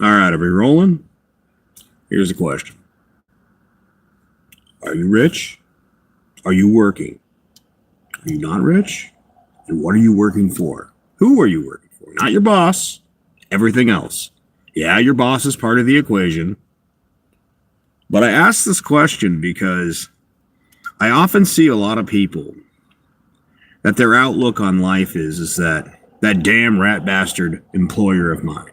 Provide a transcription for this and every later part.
All right, are we rolling? Here's the question. Are you rich? Are you working? Are you not rich? And what are you working for? Who are you working for? Not your boss. Everything else. Yeah, your boss is part of the equation. But I ask this question because I often see a lot of people that their outlook on life is that damn rat bastard employer of mine.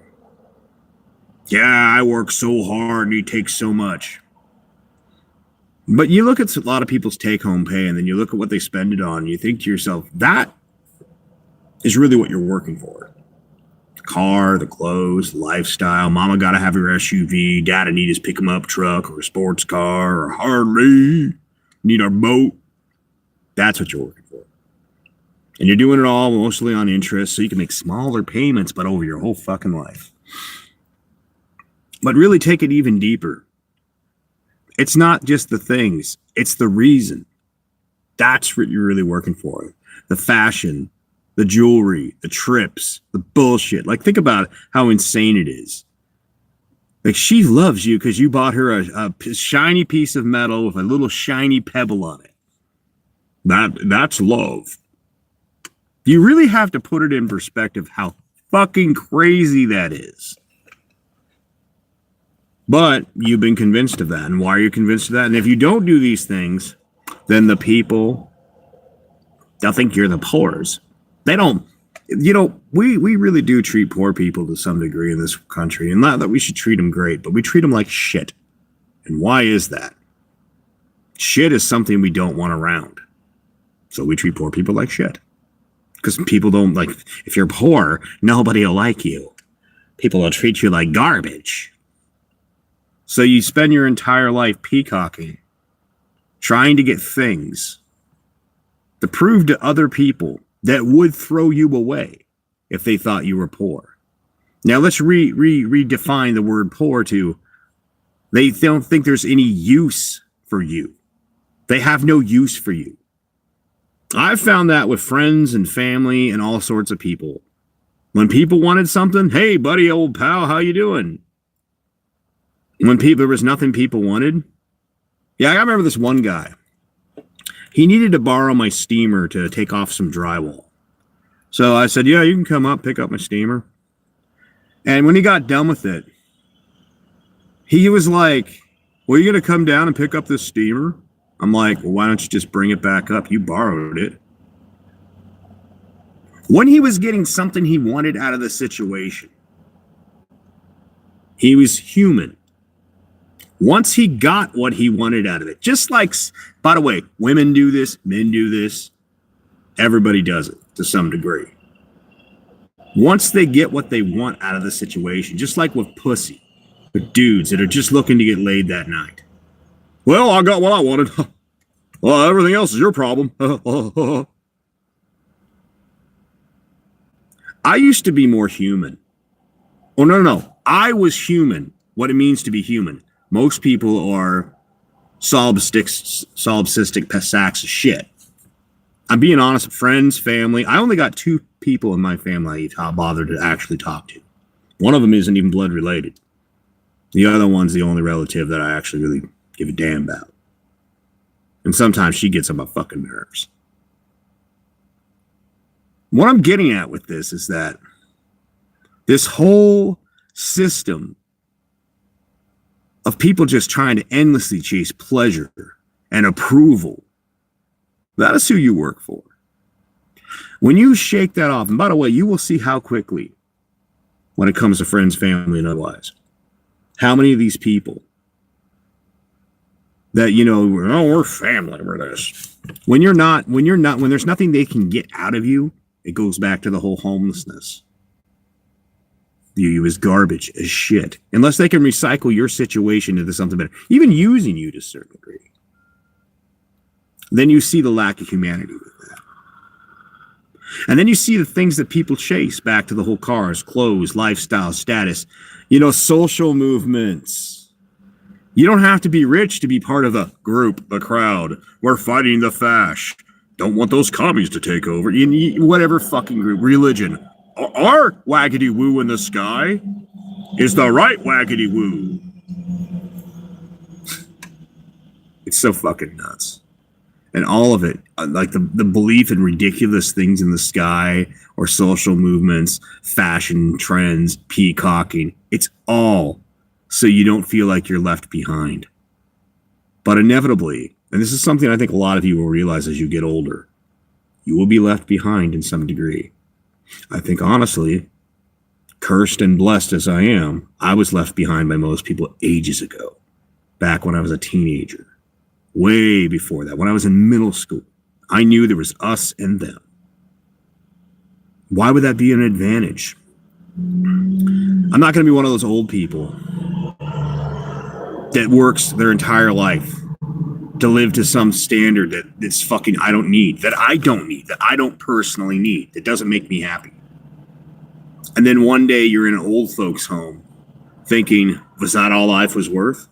Yeah, I work so hard and he takes so much. But you look at a lot of people's take-home pay and then you look at what they spend it on and you think to yourself, that is really what you're working for. The car, the clothes, the lifestyle. Mama got to have her SUV. Dad need his pick-em-up truck or a sports car or Harley. Need our boat. That's what you're working for. And you're doing it all mostly on interest so you can make smaller payments but over your whole fucking life. But really take it even deeper. It's not just the things, it's the reason. That's what you're really working for. The fashion, the jewelry, the trips, the bullshit. Like, think about how insane it is. Like, she loves you because you bought her a shiny piece of metal with a little shiny pebble on it. That's love. You really have to put it in perspective how fucking crazy that is. But you've been convinced of that. And why are you convinced of that? And if you don't do these things, then the people, they'll think you're the poors. They don't, we really do treat poor people to some degree in this country. And not that we should treat them great, but we treat them like shit. And why is that? Shit is something we don't want around. So we treat poor people like shit. Because people don't like, if you're poor, nobody will like you. People will treat you like garbage. So you spend your entire life peacocking, trying to get things to prove to other people that would throw you away if they thought you were poor. Now let's redefine the word poor to, they don't think there's any use for you. They have no use for you. I've found that with friends and family and all sorts of people. When people wanted something, hey buddy, old pal, how you doing? When there was nothing people wanted. Yeah, I remember this one guy. He needed to borrow my steamer to take off some drywall. So I said, yeah, you can come up, pick up my steamer. And when he got done with it, he was like, well, you going to come down and pick up this steamer? I'm like, well, why don't you just bring it back up? You borrowed it. When he was getting something he wanted out of the situation, he was human. Once he got what he wanted out of it, just like, by the way, women do this, men do this, everybody does it to some degree. Once they get what they want out of the situation, just like with pussy, with dudes that are just looking to get laid that night. Well, I got what I wanted. Well, everything else is your problem. I used to be more human. Oh, no. I was human. What it means to be human. Most people are solipsistic sacks of shit. I'm being honest, friends, family. I only got 2 people in my family I bothered to actually talk to. One of them isn't even blood related. The other one's the only relative that I actually really give a damn about. And sometimes she gets on my fucking nerves. What I'm getting at with this is that this whole system of people just trying to endlessly chase pleasure and approval, that is who you work for. When you shake that off, and by the way, you will see how quickly, when it comes to friends, family, and otherwise, how many of these people that, we're family, we're this. When there's nothing they can get out of you, it goes back to the whole homelessness. You as garbage, as shit. Unless they can recycle your situation into something better, even using you to a certain degree. Then you see the lack of humanity with that. And then you see the things that people chase, back to the whole cars, clothes, lifestyle, status, social movements. You don't have to be rich to be part of a group, a crowd. We're fighting the fash. Don't want those commies to take over. Whatever fucking group, religion. Our waggedy woo in the sky. is the right waggity woo. It's so fucking nuts. And all of it, like the belief in ridiculous things in the sky or social movements, fashion trends, peacocking, it's all so you don't feel like you're left behind. But inevitably, and this is something I think a lot of you will realize as you get older, you will be left behind in some degree. I think honestly, cursed and blessed as I am, I was left behind by most people ages ago, back when I was a teenager. Way before that, when I was in middle school, I knew there was us and them. Why would that be an advantage? I'm not going to be one of those old people that works their entire life to live to some standard that's fucking I don't need, that I don't personally need, that doesn't make me happy. And then one day you're in an old folks' home thinking, was that all life was worth?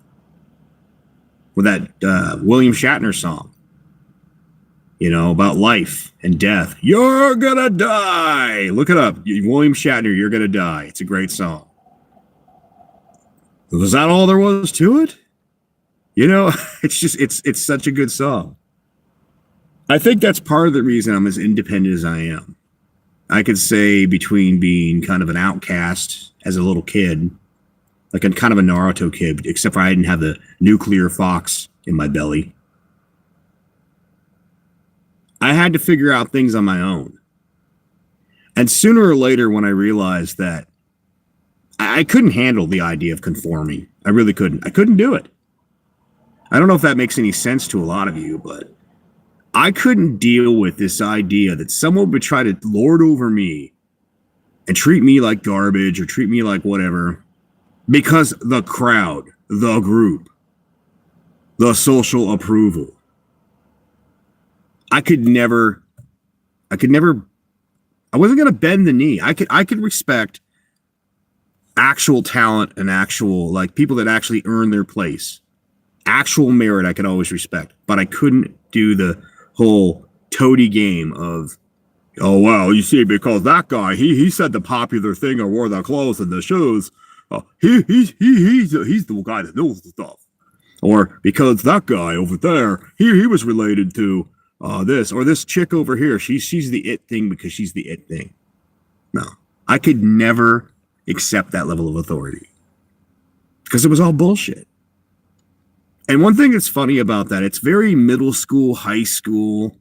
With that William Shatner song, about life and death. You're gonna die. Look it up. William Shatner, You're Gonna Die. It's a great song. Was that all there was to it? It's such a good song. I think that's part of the reason I'm as independent as I am. I could say between being kind of an outcast as a little kid, like a kind of a Naruto kid, except for I didn't have the nuclear fox in my belly. I had to figure out things on my own. And sooner or later, when I realized that I couldn't handle the idea of conforming, I really couldn't. I couldn't do it. I don't know if that makes any sense to a lot of you, but I couldn't deal with this idea that someone would try to lord over me and treat me like garbage or treat me like whatever. Because the crowd, the group, the social approval. I wasn't going to bend the knee. I could respect actual talent and actual, like, people that actually earn their place. Actual merit I could always respect. But I couldn't do the whole toady game of, oh, well, you see, because that guy, he said the popular thing or wore the clothes and the shoes. He's the guy that knows the stuff. Or because that guy over there, he was related to this, or this chick over here. She's the it thing because she's the it thing. No, I could never accept that level of authority because it was all bullshit. And one thing that's funny about that, it's very middle school, high school.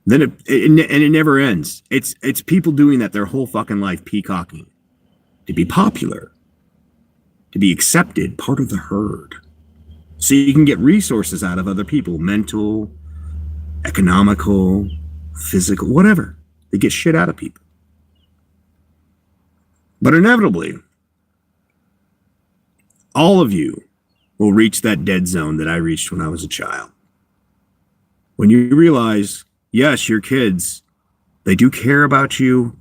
Then it never ends. It's people doing that their whole fucking life, peacocking. To be popular, to be accepted, part of the herd. So you can get resources out of other people, mental, economical, physical, whatever. They get shit out of people. But inevitably, all of you will reach that dead zone that I reached when I was a child. When you realize, yes, your kids, they do care about you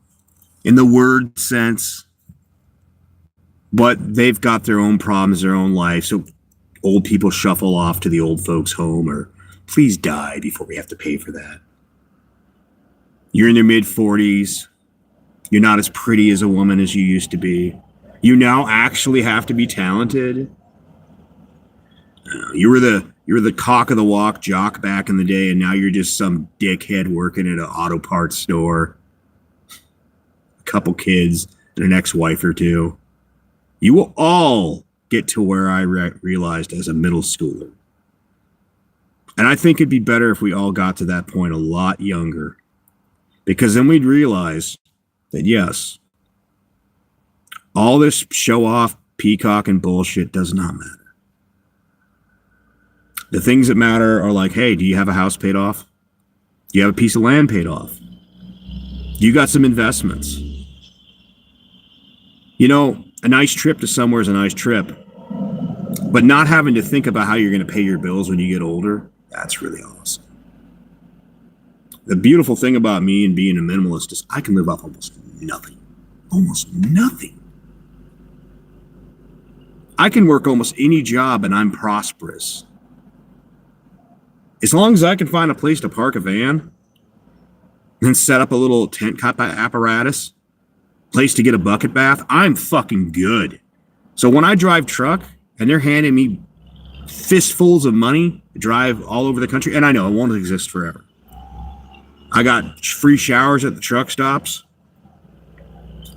in the word sense, but they've got their own problems, their own life. So old people shuffle off to the old folks' home, or please die before we have to pay for that. You're in your mid-40s. You're not as pretty as a woman as you used to be. You now actually have to be talented. You were the cock of the walk jock back in the day, and now you're just some dickhead working at an auto parts store. A couple kids and an ex-wife or two. You will all get to where I realized as a middle schooler. And I think it'd be better if we all got to that point a lot younger. Because then we'd realize that, yes, all this show-off, peacock, and bullshit does not matter. The things that matter are like, hey, do you have a house paid off? Do you have a piece of land paid off? You got some investments. A nice trip to somewhere is a nice trip. But not having to think about how you're going to pay your bills when you get older, that's really awesome. The beautiful thing about me and being a minimalist is I can live off almost nothing. Almost nothing. I can work almost any job and I'm prosperous. As long as I can find a place to park a van and set up a little tent apparatus place to get a bucket bath, I'm fucking good. So when I drive truck and they're handing me fistfuls of money to drive all over the country, and I know it won't exist forever. I got free showers at the truck stops.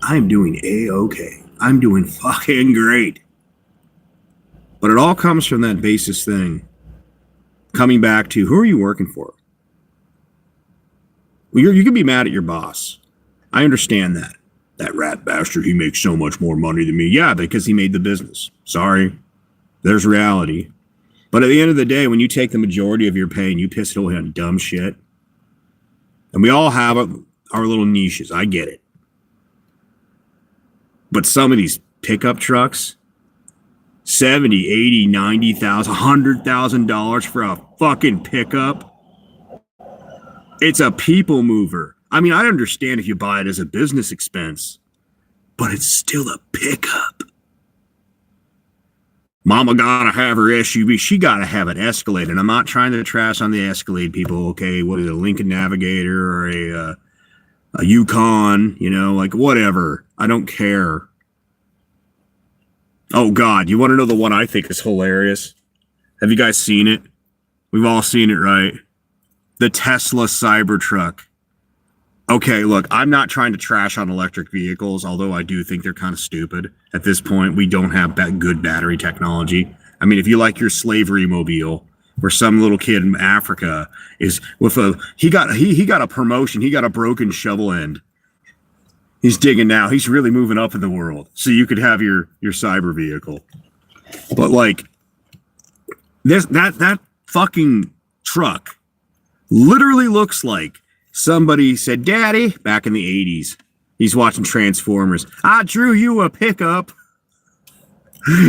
I'm doing A-okay. I'm doing fucking great. But it all comes from that basis thing. Coming back to, who are you working for? Well, you can be mad at your boss. I understand that. That rat bastard, he makes so much more money than me. Yeah, because he made the business. Sorry. There's reality. But at the end of the day, when you take the majority of your pay and you piss it away on dumb shit, and we all have our little niches. I get it. But some of these pickup trucks, $70,000, $80,000, $90,000, $100,000 for a fucking pickup. It's a people mover. I mean, I understand if you buy it as a business expense, but it's still a pickup. Mama gotta have her SUV. She gotta have an Escalade. And I'm not trying to trash on the Escalade people. Okay, what is it, a Lincoln Navigator or a Yukon? You know, like whatever. I don't care. Oh God, you want to know the one I think is hilarious? Have you guys seen it? We've all seen it, right? The Tesla Cybertruck. Okay, look, I'm not trying to trash on electric vehicles, although I do think they're kind of stupid. At this point, we don't have good battery technology. I mean, if you like your slavery mobile, where some little kid in Africa is with he got a promotion, he got a broken shovel end. He's digging now. He's really moving up in the world. So you could have your cyber vehicle. But like that fucking truck literally looks like somebody said, Daddy, back in the 80s, he's watching Transformers. I drew you a pickup.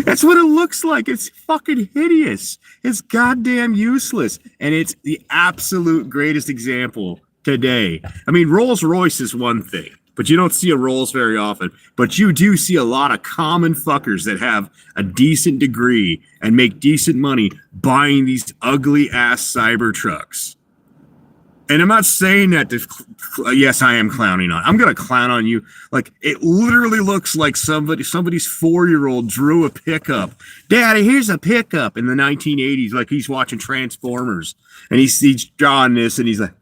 That's what it looks like. It's fucking hideous. It's goddamn useless. And it's the absolute greatest example today. I mean, Rolls Royce is one thing, but you don't see a Rolls very often. But you do see a lot of common fuckers that have a decent degree and make decent money buying these ugly ass cyber trucks. And I'm not saying that to, yes, I am clowning on. I'm going to clown on you. Like, it literally looks like somebody's 4-year-old drew a pickup. Daddy, here's a pickup in the 1980s. Like he's watching Transformers and he's drawing this and he's like,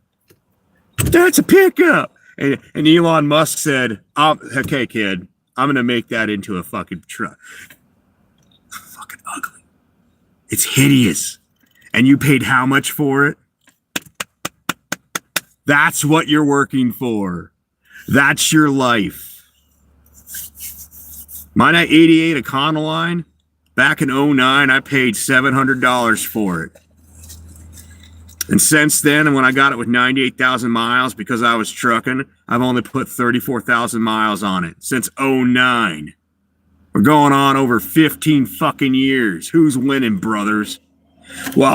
that's a pickup. And Elon Musk said, okay, kid, I'm going to make that into a fucking truck. Fucking ugly. It's hideous. And you paid how much for it? That's what you're working for. That's your life. Mine at 88 Econoline, back in 09, I paid $700 for it. And since then, and when I got it with 98,000 miles, because I was trucking, I've only put 34,000 miles on it since 09. We're going on over 15 fucking years. Who's winning, brothers? Well,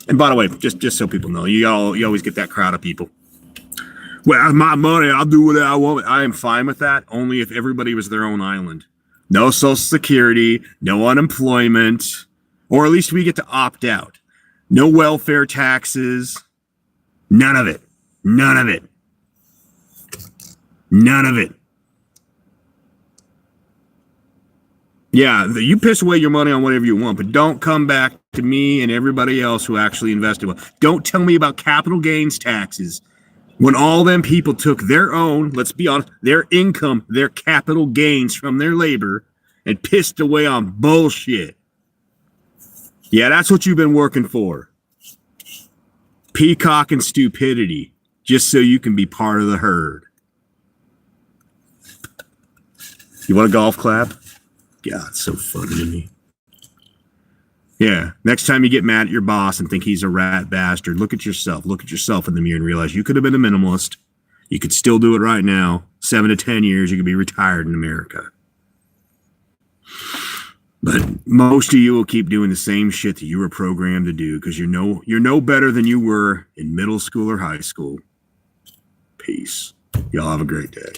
and by the way, just so people know, you always get that crowd of people. Well, my money, I'll do what I want. I am fine with that, only if everybody was their own island. No Social Security, no unemployment, or at least we get to opt out. No welfare taxes, none of it. None of it. None of it. Yeah, you piss away your money on whatever you want, but don't come back to me and everybody else who actually invested well. Don't tell me about capital gains taxes when all them people took their own, let's be honest, their income, their capital gains from their labor and pissed away on bullshit. Yeah, that's what you've been working for. Peacock and stupidity, just so you can be part of the herd. You want a golf clap? God, it's so funny to me. Yeah, next time you get mad at your boss and think he's a rat bastard, look at yourself. Look at yourself in the mirror and realize you could have been a minimalist. You could still do it right now. 7 to 10 years, you could be retired in America. But most of you will keep doing the same shit that you were programmed to do because you're no better than you were in middle school or high school. Peace. Y'all have a great day.